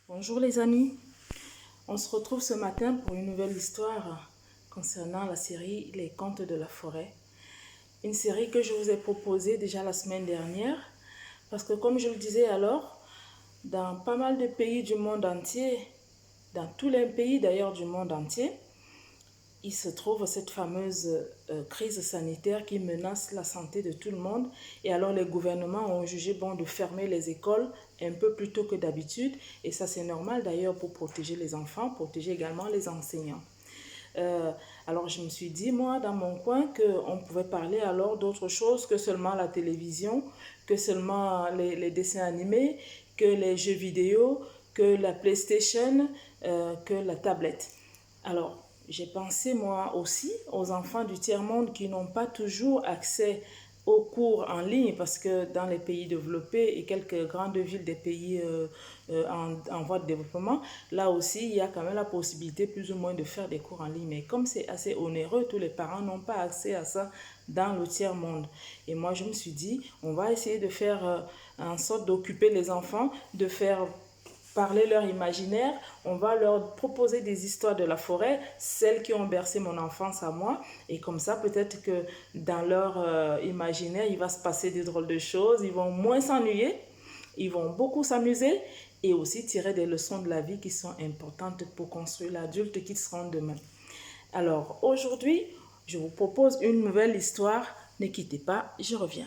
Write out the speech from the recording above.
Bonjour les amis, on se retrouve ce matin pour une nouvelle histoire concernant la série Les Contes de la Forêt. Une série que je vous ai proposée déjà la semaine dernière parce que comme je le disais alors, dans pas mal de pays du monde entier, dans tous les pays d'ailleurs du monde entier, il se trouve cette fameuse crise sanitaire qui menace la santé de tout le monde. Et alors les gouvernements ont jugé bon de fermer les écoles un peu plus tôt que d'habitude. Et ça c'est normal d'ailleurs pour protéger les enfants, protéger également les enseignants. Alors je me suis dit moi dans mon coin qu'on pouvait parler alors d'autre chose que seulement la télévision, que seulement les dessins animés, que les jeux vidéo, que la PlayStation, que la tablette. Alors, j'ai pensé moi aussi aux enfants du tiers-monde qui n'ont pas toujours accès aux cours en ligne parce que dans les pays développés et quelques grandes villes des pays en voie de développement, là aussi, il y a quand même la possibilité plus ou moins de faire des cours en ligne. Mais comme c'est assez onéreux, tous les parents n'ont pas accès à ça dans le tiers-monde. Et moi, je me suis dit, on va essayer de faire en sorte d'occuper les enfants, de faire parler leur imaginaire, on va leur proposer des histoires de la forêt, celles qui ont bercé mon enfance à moi, et comme ça peut-être que dans leur imaginaire, il va se passer des drôles de choses, ils vont moins s'ennuyer, ils vont beaucoup s'amuser, et aussi tirer des leçons de la vie qui sont importantes pour construire l'adulte qu'ils seront demain. Alors aujourd'hui, je vous propose une nouvelle histoire, ne quittez pas, je reviens.